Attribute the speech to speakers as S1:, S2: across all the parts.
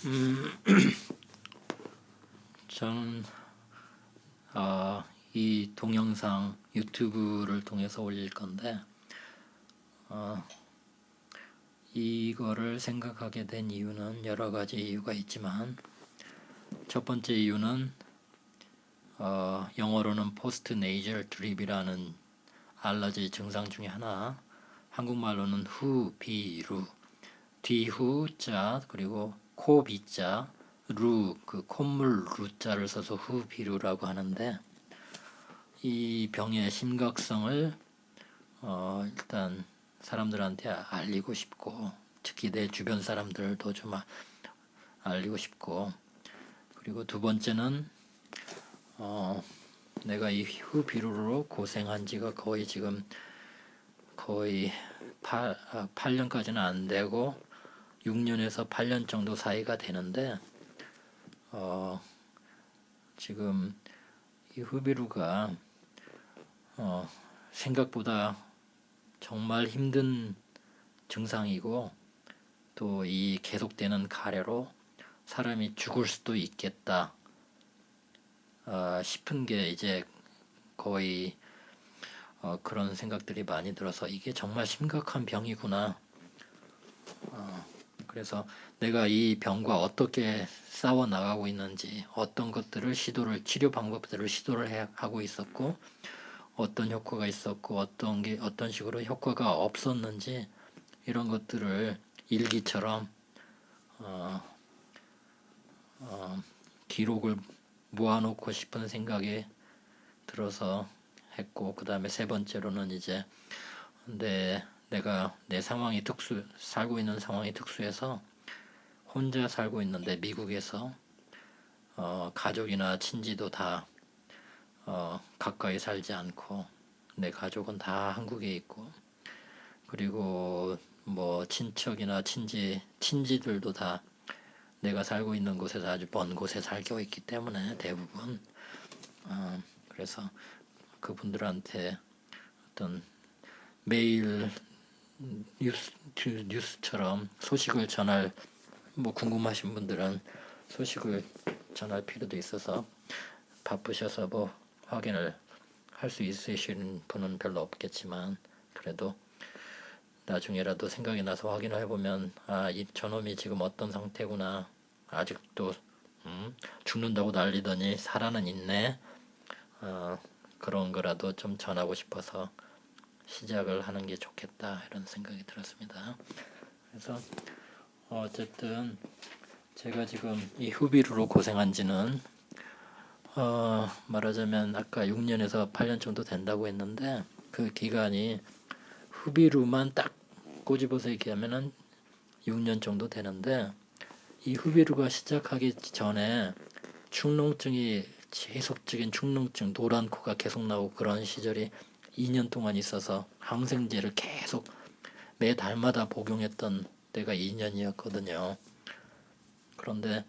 S1: 음, 저는 이 동영상 유튜브를 통해서 올릴 건데 이거를 생각하게 된 이유는 여러 가지 이유가 있지만 첫 번째 이유는 영어로는 포스트 네이절 드립이라는 알러지 증상 중에 하나, 한국말로는 후, 비, 루, 뒤후자 그리고 코 비자 루, 그 콧물 루자를 써서 후비루라고 하는데, 이 병의 심각성을 일단 사람들한테 알리고 싶고, 특히 내 주변 사람들도 좀 알리고 싶고, 그리고 두 번째는 내가 이 후비루로 고생한 지가 거의 8년까지는 안 되고 6년에서 8년 정도 사이가 되는데, 지금 이 후비루가 생각보다 정말 힘든 증상이고, 또 이 계속되는 가래로 사람이 죽을 수도 있겠다 싶은 게 이제 거의 그런 생각들이 많이 들어서 이게 정말 심각한 병이구나. 그래서 내가 이 병과 어떻게 싸워 나가고 있는지, 어떤 것들을 치료 방법들을 시도를 하고 있었고, 어떤 효과가 있었고, 어떤 식으로 효과가 없었는지, 이런 것들을 일기처럼 기록을 모아놓고 싶은 생각이 들어서 했고, 그 다음에 세 번째로는 이제 내가 내 상황이 살고 있는 상황이 특수해서 혼자 살고 있는데, 미국에서 가족이나 친지도 다 가까이 살지 않고, 내 가족은 다 한국에 있고, 그리고 뭐 친척이나 친지들도 다 내가 살고 있는 곳에서 아주 먼 곳에 살고 있기 때문에 대부분 그래서 그분들한테 어떤 매일 뉴스처럼 소식을 전할, 뭐 궁금하신 분들은 소식을 전할 필요도 있어서 바쁘셔서 뭐 확인을 할 수 있으신 분은 별로 없겠지만, 그래도 나중에라도 생각이 나서 확인을 해보면 이 저놈이 지금 어떤 상태구나, 아직도 죽는다고 난리더니 살아는 있네, 그런 거라도 좀 전하고 싶어서 시작을 하는 게 좋겠다, 이런 생각이 들었습니다. 그래서 어쨌든 제가 지금 이 후비루로 고생한 지는 말하자면 아까 6년에서 8년 정도 된다고 했는데, 그 기간이 후비루만 딱 꼬집어서 얘기하면은 6년 정도 되는데, 이 후비루가 시작하기 전에 지속적인 축농증, 노란 코가 계속 나오고 그런 시절이 2년 동안 있어서 항생제를 계속 매 달마다 복용했던 때가 2년이었거든요. 그런데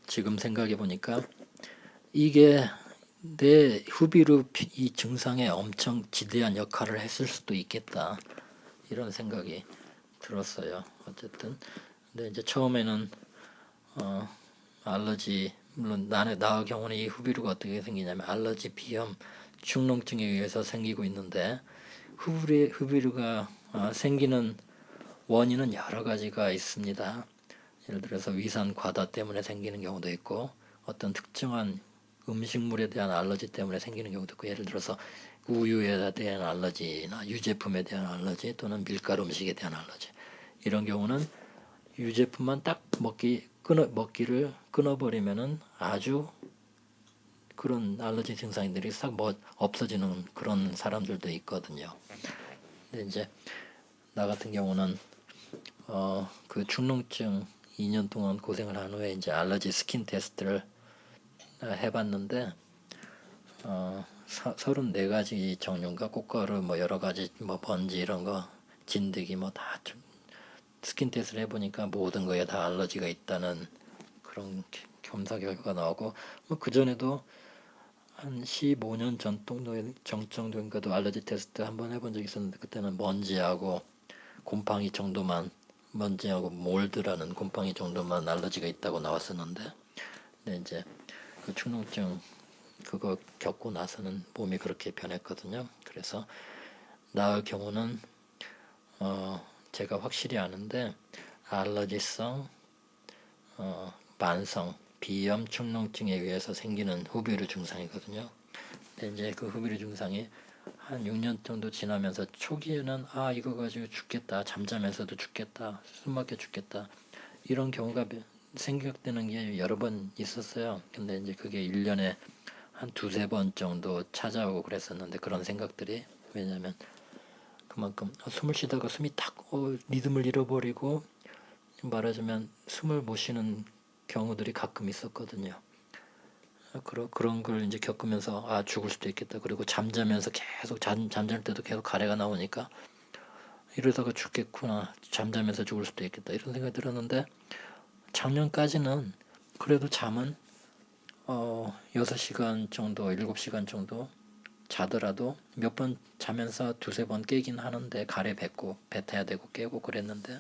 S1: 지금 생각해 보니까 이게 내 후비루 이 증상에 엄청 지대한 역할을 했을 수도 있겠다, 이런 생각이 들었어요. 어쨌든 근데 이제 처음에는 알러지, 물론 나 경우는 이 후비루가 어떻게 생기냐면 알러지, 비염, 축농증에 의해서 생기고 있는데, 후비루가 생기는 원인은 여러 가지가 있습니다. 예를 들어서 위산 과다 때문에 생기는 경우도 있고, 어떤 특정한 음식물에 대한 알러지 때문에 생기는 경우도 있고, 예를 들어서 우유에 대한 알러지나 유제품에 대한 알러지, 또는 밀가루 음식에 대한 알러지, 이런 경우는 유제품만 딱 먹기를 끊어버리면은 아주 그런 알러지 증상들이 싹 없어지는 그런 사람들도 있거든요. 근데 이제 나 같은 경우는 그 축농증 2년 동안 고생을 한 후에 이제 알러지 스킨 테스트를 해봤는데 34가지 종류인가, 꽃가루 뭐 여러 가지 뭐 번지 이런 거, 진드기 뭐 다 스킨 테스트를 해보니까 모든 거에 다 알러지가 있다는 그런 검사 결과가 나오고, 뭐 그전에도 한 15년 정도인가도 알러지 테스트 한번 해본 적이 있었는데 그때는 먼지하고 몰드라는 곰팡이 정도만 알러지가 있다고 나왔었는데 근데 이제 그 축농증 그거 겪고 나서는 몸이 그렇게 변했거든요. 그래서 나의 경우는 제가 확실히 아는데 알러지성 만성 비염 축농증에 의해서 생기는 후비루 증상이거든요. 근데 이제 그 후비루 증상이 한 6년 정도 지나면서 초기에는 이거 가지고 죽겠다, 잠자면서도 죽겠다, 숨막혀 죽겠다 이런 경우가 생각되는 게 여러 번 있었어요. 근데 이제 그게 1년에 한 두세 번 정도 찾아오고 그랬었는데 그런 생각들이 왜냐면 그만큼 숨을 쉬다가 숨이 탁 리듬을 잃어버리고 말하자면 숨을 못 쉬는 경우들이 가끔 있었거든요. 그런 걸 이제 겪으면서 죽을 수도 있겠다. 그리고 잠자면서 계속 잠잘 때도 계속 가래가 나오니까 이러다가 죽겠구나. 잠자면서 죽을 수도 있겠다. 이런 생각이 들었는데 작년까지는 그래도 잠은 6시간 정도, 7시간 정도 자더라도 몇 번 자면서 두세 번 깨긴 하는데 가래 뱉어야 되고 깨고 그랬는데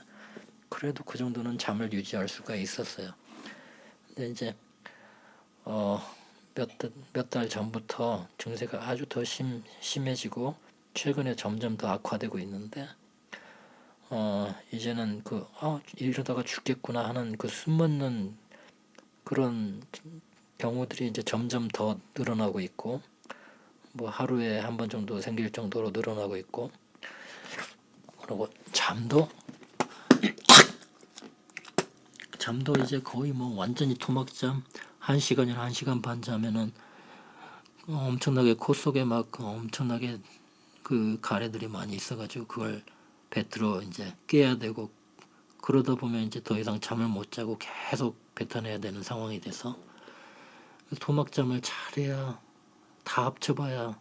S1: 그래도 그 정도는 잠을 유지할 수가 있었어요. 근데 이제 몇 달 전부터 증세가 아주 더 심해지고 최근에 점점 더 악화되고 있는데 이제는 이러다가 죽겠구나 하는 그 숨먹는 그런 경우들이 이제 점점 더 늘어나고 있고 뭐 하루에 한 번 정도 생길 정도로 늘어나고 있고 그리고 잠도 이제 거의 뭐 완전히 토막잠 1시간이나 1시간 반 자면은 엄청나게 코 속에 막 엄청나게 그 가래들이 많이 있어가지고 그걸 뱉들어 이제 깨야 되고 그러다 보면 이제 더 이상 잠을 못 자고 계속 뱉어내야 되는 상황이 돼서 토막잠을 잘해야 다 합쳐봐야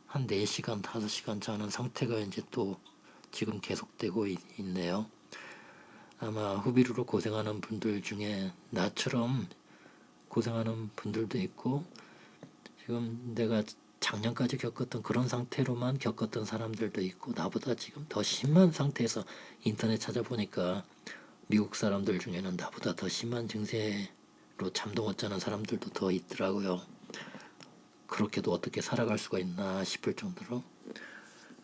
S1: 한 4시간, 5시간 자는 상태가 이제 또 지금 계속되고 있네요. 아마 후비루로 고생하는 분들 중에 나처럼 고생하는 분들도 있고 지금 내가 작년까지 겪었던 그런 상태로만 겪었던 사람들도 있고 나보다 지금 더 심한 상태에서 인터넷 찾아보니까 미국 사람들 중에는 나보다 더 심한 증세로 잠도 못 자는 사람들도 더 있더라고요. 그렇게도 어떻게 살아갈 수가 있나 싶을 정도로.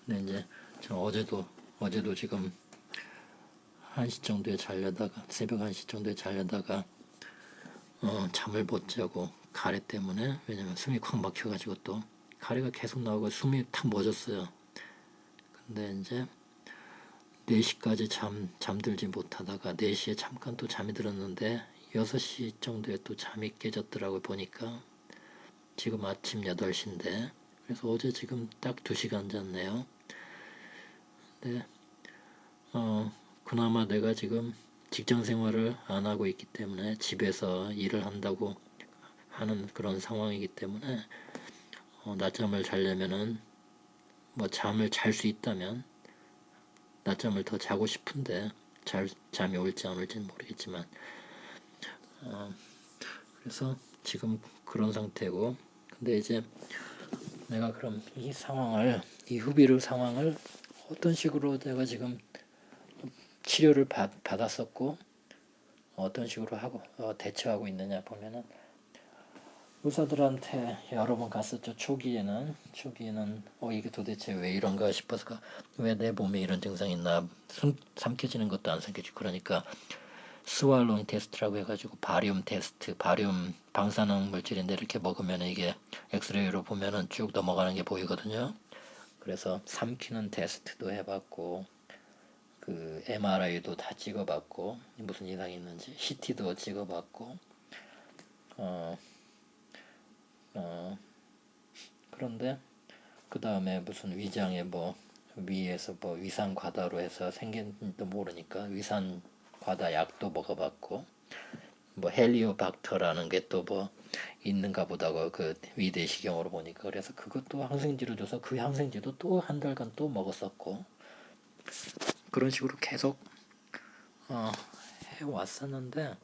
S1: 근데 이제 저 어제도 지금 1시 정도에 자려다가 새벽 1시 정도에 자려다가 잠을 못 자고 가래 때문에 왜냐면 숨이 콱 막혀가지고 또 가래가 계속 나오고 숨이 탁 멎었어요. 근데 이제 4시까지 잠들지 못하다가 4시에 잠깐 또 잠이 들었는데 6시 정도에 또 잠이 깨졌더라고요. 보니까 지금 아침 8시인데 그래서 어제 지금 딱 2시간 잤네요. 근데 그나마 내가 지금 직장 생활을 안 하고 있기 때문에 집에서 일을 한다고 하는 그런 상황이기 때문에 낮잠을 자려면은 뭐 잠을 잘 수 있다면 낮잠을 더 자고 싶은데 잠이 올지 안 올지는 모르겠지만 그래서 지금 그런 상태고 근데 이제 내가 그럼 이 후비루 상황을 어떤 식으로 내가 지금 치료를 받았었고 어떤 식으로 하고 대처하고 있느냐 보면은 의사들한테 여러 번 갔었죠. 초기에는 이게 도대체 왜 이런가 싶어서 왜 내 몸에 이런 증상이 있나 삼켜지는 것도 안 삼켜지고 그러니까 스왈로잉 테스트라고 해가지고 바리움 테스트, 바리움 방사능 물질인데 이렇게 먹으면 이게 엑스레이로 보면은 쭉 넘어가는 게 보이거든요. 그래서 삼키는 테스트도 해봤고 그 MRI도 다 찍어봤고 무슨 이상이 있는지 CT도 찍어봤고 그런데 그 다음에 무슨 위장에 위에서 위산 과다로 해서 생긴지도 모르니까 위산 과다 약도 먹어봤고 헬리오박터라는 게 또 있는가 보다고 그 위대시경으로 보니까 그래서 그것도 항생제를 줘서 그 항생제도 또 한 달간 또 먹었었고 그런 식으로 계속 해왔었는데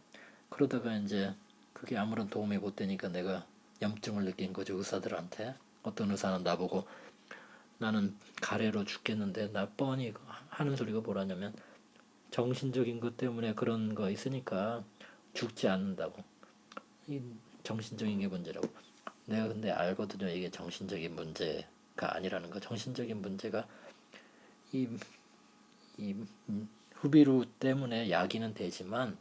S1: 그러다가 이제 그게 아무런 도움이 못 되니까 내가 염증을 느낀 거죠. 의사들한테. 어떤 의사는 나보고 나는 가래로 죽겠는데, 나 뻔히 하는 소리가 뭐라냐면 정신적인 것 때문에 그런 거 있으니까 죽지 않는다고. 이 정신적인 게 문제라고. 내가 근데 알거든요. 이게 정신적인 문제가 아니라는 거. 정신적인 문제가 이, 이 후비루 때문에 야기는 되지만,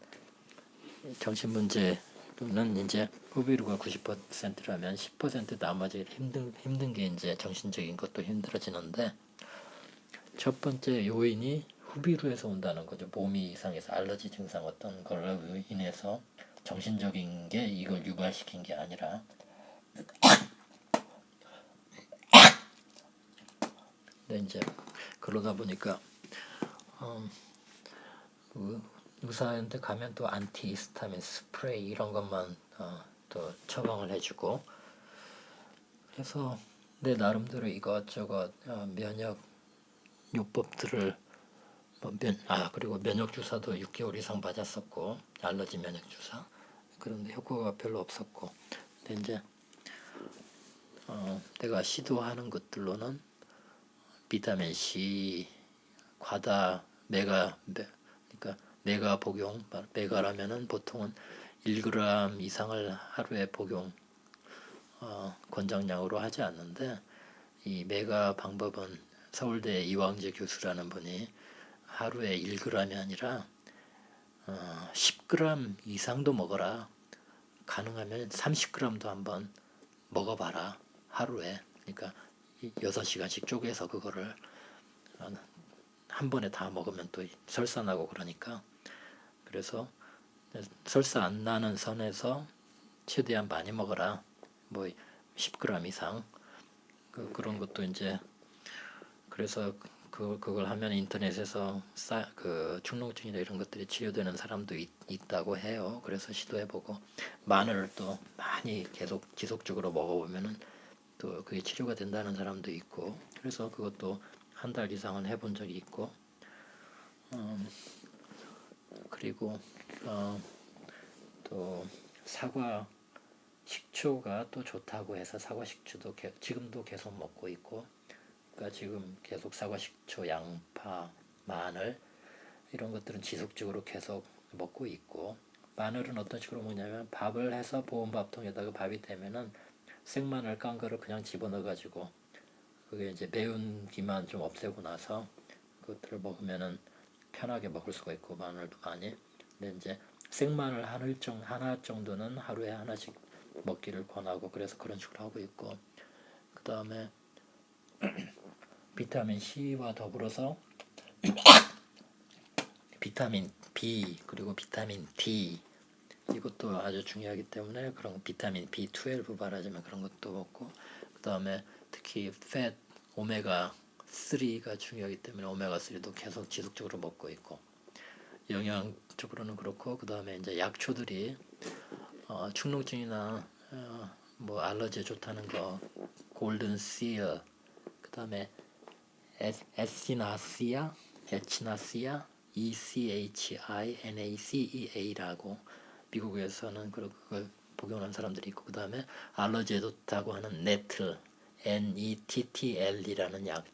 S1: 정신 문제는 이제 후비루가 90%라면 10% 나머지 힘든 게 이제 정신적인 것도 힘들어지는데, 첫 번째 요인이 후비루에서 온다는 거죠. 몸이 이상해서 알러지 증상 어떤 걸로 인해서 정신적인 게 이걸 유발시킨 게 아니라. 근데 이제 그러다 보니까 의사한테 가면 또 안티히스타민 스프레이 이런 것만 또 처방을 해주고, 그래서 내 나름대로 이것저것 면역 요법들을 그리고 면역 주사도 6개월 이상 맞았었고, 알러지 면역 주사. 그런데 효과가 별로 없었고, 근데 이제 내가 시도하는 것들로는 비타민 C, 과다 그러니까 메가 복용, 메가라면은 보통은 1g 이상을 하루에 복용 권장량으로 하지 않는데, 이 메가 방법은 서울대 이왕재 교수라는 분이 하루에 1g이 아니라 10g 이상도 먹어라. 가능하면 30g도 한번 먹어봐라. 하루에. 그러니까 6시간씩 쪼개서 그거를 한 번에 다 먹으면 또 설사 나고 그러니까, 그래서 설사 안 나는 선에서 최대한 많이 먹어라. 뭐 10g 이상. 그런 것도 이제, 그래서 그걸 하면 인터넷에서 그 축농증이나 이런 것들이 치료되는 사람도 있다고 해요. 그래서 시도해보고, 마늘을 또 많이 계속 지속적으로 먹어보면은 또 그게 치료가 된다는 사람도 있고, 그래서 그것도 한 달 이상은 해본 적이 있고, 그리고 또 사과 식초가 또 좋다고 해서 사과 식초도 지금도 계속 먹고 있고, 그러니까 지금 계속 사과 식초, 양파, 마늘 이런 것들은 지속적으로 계속 먹고 있고, 마늘은 어떤 식으로 먹냐면 밥을 해서 보온밥통에다가 밥이 되면은 생마늘 깐 거를 그냥 집어넣어 가지고, 그게 이제 매운 기만 좀 없애고 나서 그것들을 먹으면은 편하게 먹을 수가 있고, 마늘도 많이. 근데 이제 생마늘 하나 정도는 하루에 하나씩 먹기를 권하고, 그래서 그런 식으로 하고 있고, 그 다음에 비타민 C와 더불어서 비타민 B 그리고 비타민 D, 이것도 아주 중요하기 때문에 그런 비타민 B12 말하자면 그런 것도 먹고, 그 다음에 특히 오메가 3가 중요하기 때문에 오메가 3도 계속 지속적으로 먹고 있고, 영양적으로는 그렇고, 그 다음에 이제 약초들이 축농증이나 뭐 알러지에 좋다는 거, 골든 씨어, 그 다음에 에치나시아, ECHINACEA라고 미국에서는 그걸 복용하는 사람들이 있고, 그 다음에 알러지에 좋다고 하는 NETTL이라는 약,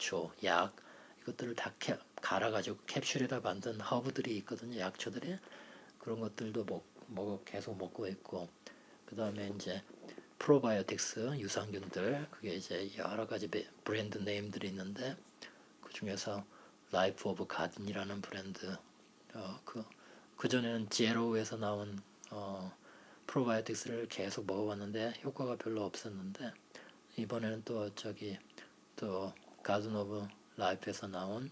S1: 이것들을 다 갈아가지고 캡슐에다 만든 허브들이 있거든요. 약초들이. 그런 것들도 계속 먹고 있고, 그 다음에 이제 프로바이오틱스 유산균들, 그게 이제 여러 가지 브랜드 네임들이 있는데, 그 중에서 라이프 오브 가든이라는 브랜드, 그 전에는 제로에서 나온 프로바이오틱스를 계속 먹어봤는데 효과가 별로 없었는데, 이번에는 또 가든 오브 라이프에서 나온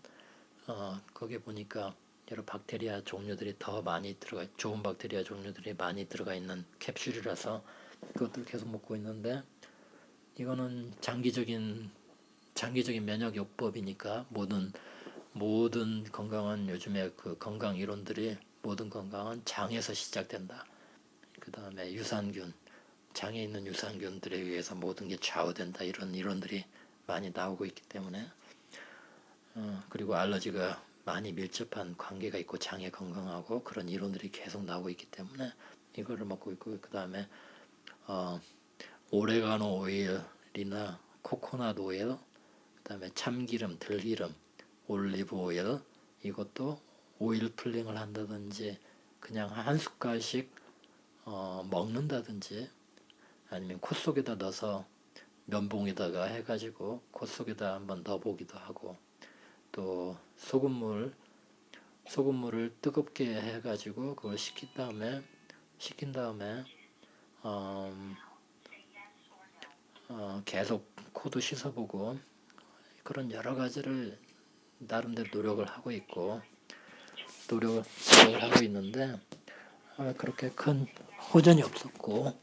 S1: 거기에 보니까 여러 박테리아 종류들이 더 많이 좋은 박테리아 종류들이 많이 들어가 있는 캡슐이라서 그것들 계속 먹고 있는데, 이거는 장기적인 면역 요법이니까 모든 건강은 요즘에 그 건강 이론들이 모든 건강은 장에서 시작된다. 그 다음에 유산균, 장에 있는 유산균들에 의해서 모든 게 좌우된다. 이런 이론들이 많이 나오고 있기 때문에, 그리고 알러지가 많이 밀접한 관계가 있고 장의 건강하고 그런 이론들이 계속 나오고 있기 때문에 이거를 먹고 있고, 그 다음에 오레가노 오일이나 코코넛 오일, 그다음에 참기름, 들기름, 올리브 오일, 이것도 오일 풀링을 한다든지 그냥 한 숟갈씩 먹는다든지 아니면 코 속에다 넣어서 면봉에다가 해가지고 코 속에다 한번 넣어보기도 하고, 또 소금물을 뜨겁게 해가지고 그걸 식힌 다음에 계속 코도 씻어보고, 그런 여러 가지를 나름대로 노력을 하고 있는데 그렇게 큰 호전이 없었고,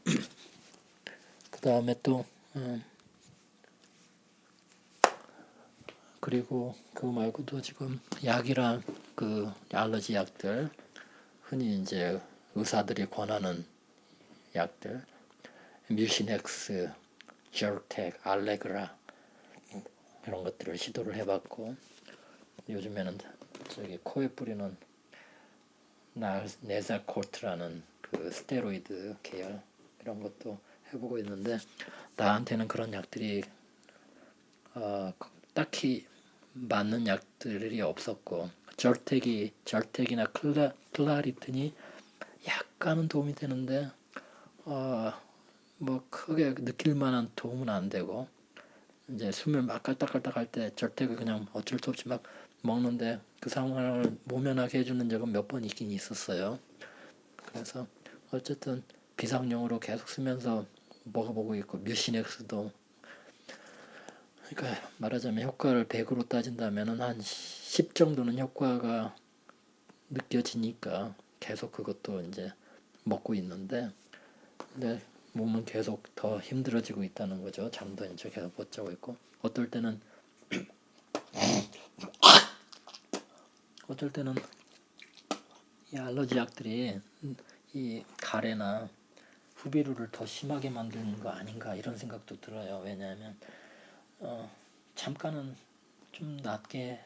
S1: 그 다음에 또 그리고 그거 말고도 지금 약이랑 그 알러지 약들, 흔히 이제 의사들이 권하는 약들, 뮤시넥스, 제르텍, 알레그라, 이런 것들을 시도를 해봤고, 요즘에는 저기 코에 뿌리는 네자코트라는 그 스테로이드 계열, 이런 것도 해보고 있는데, 나한테는 그런 약들이 딱히 맞는 약들이 없었고, 절택이나 클라리튼이 약간은 도움이 되는데 뭐 크게 느낄 만한 도움은 안 되고, 이제 숨을 막 깔딱깔딱 할 때 절택을 그냥 어쩔 수 없이 막 먹는데 그 상황을 모면하게 해주는 적은 몇 번 있긴 있었어요. 그래서 어쨌든 비상용으로 계속 쓰면서 먹어보고 있고, 뮤시넥스도, 그러니까 말하자면 효과를 100으로 따진다면 한 10 정도는 효과가 느껴지니까 계속 그것도 이제 먹고 있는데, 근데 몸은 계속 더 힘들어지고 있다는 거죠. 잠도 이제 계속 못 자고 있고, 어떨 때는 이 알러지 약들이 이 가래나 후비루를 더 심하게 만드는 거 아닌가, 이런 생각도 들어요. 왜냐하면 잠깐은 좀 낫게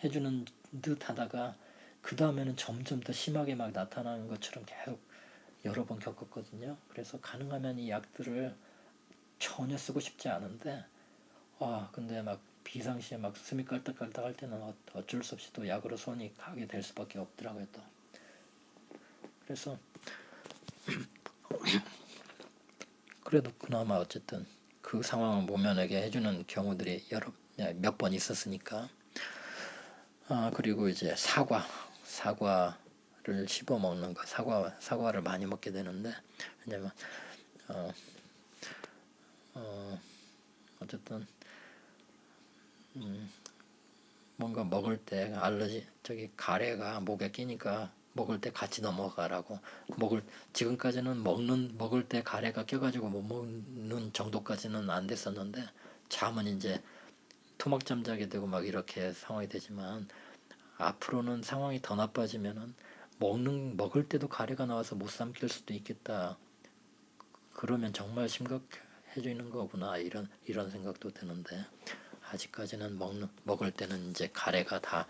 S1: 해주는 듯 하다가 그 다음에는 점점 더 심하게 막 나타나는 것처럼 계속 여러 번 겪었거든요. 그래서 가능하면 이 약들을 전혀 쓰고 싶지 않은데, 근데 막 비상시에 막 숨이 깔딱깔딱 할 때는 어쩔 수 없이 또 약으로 손이 가게 될 수밖에 없더라고요. 또 그래서 그래도 그나마 어쨌든 그 상황을 모면하게 해주는 경우들이 몇 번 있었으니까. 그리고 이제 사과를 씹어 먹는 거, 사과를 많이 먹게 되는데, 왜냐면 어쨌든 뭔가 먹을 때 가래가 목에 끼니까 먹을 때 같이 넘어가라고. 지금까지는 먹을 때 가래가 껴가지고 못 먹는 정도까지는 안 됐었는데, 잠은 이제 토막 잠자게 되고 막 이렇게 상황이 되지만, 앞으로는 상황이 더 나빠지면은 먹을 때도 가래가 나와서 못 삼킬 수도 있겠다. 그러면 정말 심각해지는 거구나, 이런 생각도 드는데, 아직까지는 먹을 때는 이제 가래가 다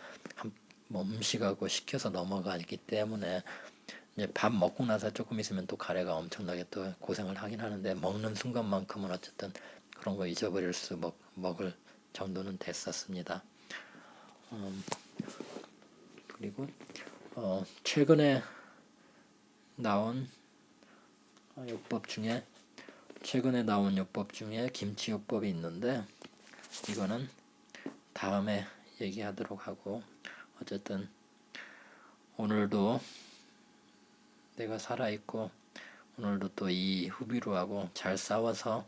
S1: 음식하고 식혀서 넘어가기 때문에, 이제 밥 먹고 나서 조금 있으면 또 가래가 엄청나게 또 고생을 하긴 하는데, 먹는 순간만큼은 어쨌든 그런 거 잊어버릴 먹을 정도는 됐었습니다. 그리고 최근에 나온 요법 중에 김치요법이 있는데, 이거는 다음에 얘기하도록 하고, 어쨌든 오늘도 내가 살아있고, 오늘도 또 이 후비루하고 잘 싸워서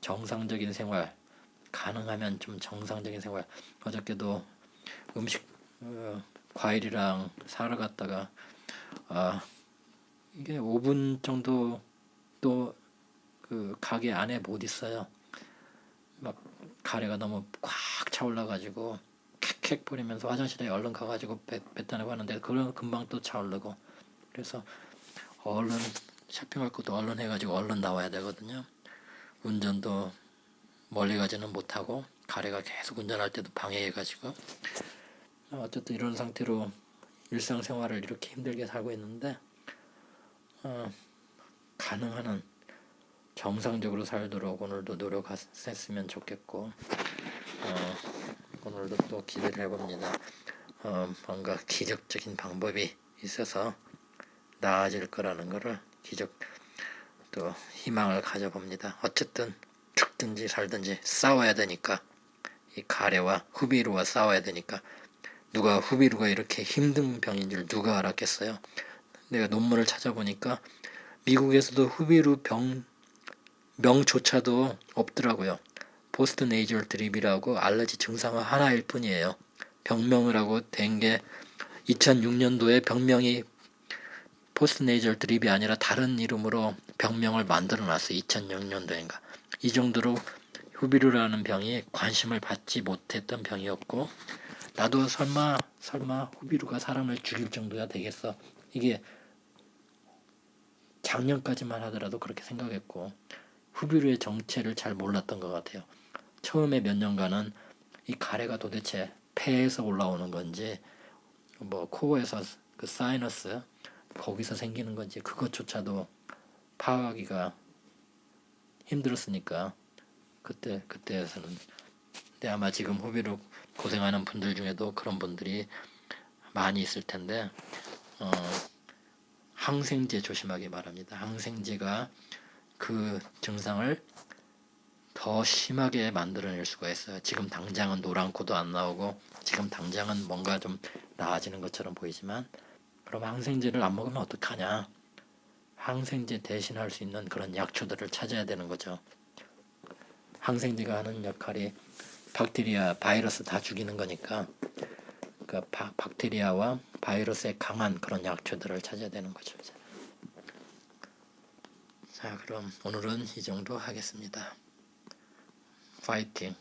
S1: 정상적인 생활, 가능하면 좀 정상적인 생활. 어저께도 과일이랑 사러 갔다가 이게 5분 정도 또 그 가게 안에 못 있어요. 막 가래가 너무 꽉 차올라가지고 캑캑 뿌리면서 화장실에 얼른 가가지고 뱉다 내고 하는데, 그런 금방 또 차오르고, 그래서 얼른 쇼핑할 것도 얼른 해가지고 얼른 나와야 되거든요. 운전도 멀리 가지는 못하고 가래가 계속 운전할 때도 방해해가지고, 어쨌든 이런 상태로 일상생활을 이렇게 힘들게 살고 있는데, 가능한 한 정상적으로 살도록 오늘도 노력했으면 좋겠고, 오늘도 또 기대를 해봅니다. 뭔가 기적적인 방법이 있어서 나아질 거라는 거를 또 희망을 가져봅니다. 어쨌든 죽든지 살든지 싸워야 되니까, 이 가래와 후비루와 싸워야 되니까, 후비루가 이렇게 힘든 병인 줄 누가 알았겠어요. 내가 논문을 찾아보니까 미국에서도 후비루 명조차도 없더라고요. 포스트 네이절 드립이라고 알러지 증상은 하나일 뿐이에요. 병명을 하고 된 게 2006년도에 병명이 포스트 네이절 드립이 아니라 다른 이름으로 병명을 만들어 놨어요. 2006년도인가. 이 정도로 후비루라는 병이 관심을 받지 못했던 병이었고, 나도 설마 후비루가 사람을 죽일 정도야 되겠어. 이게 작년까지만 하더라도 그렇게 생각했고, 후비루의 정체를 잘 몰랐던 것 같아요. 처음에 몇 년간은 이 가래가 도대체 폐에서 올라오는 건지, 뭐 코어에서 그 사이너스 거기서 생기는 건지 그것조차도 파악하기가 힘들었으니까 그때에서는. 근데 아마 지금 후비루 고생하는 분들 중에도 그런 분들이 많이 있을 텐데, 항생제 조심하기 바랍니다. 항생제가 그 증상을 더 심하게 만들어낼 수가 있어요. 지금 당장은 노란코도 안 나오고 지금 당장은 뭔가 좀 나아지는 것처럼 보이지만, 그럼 항생제를 안 먹으면 어떡하냐? 항생제 대신할 수 있는 그런 약초들을 찾아야 되는 거죠. 항생제가 하는 역할이 박테리아, 바이러스 다 죽이는 거니까, 그 박테리아와 바이러스에 강한 그런 약초들을 찾아야 되는 거죠. 자, 그럼 오늘은 이 정도 하겠습니다. 파이팅!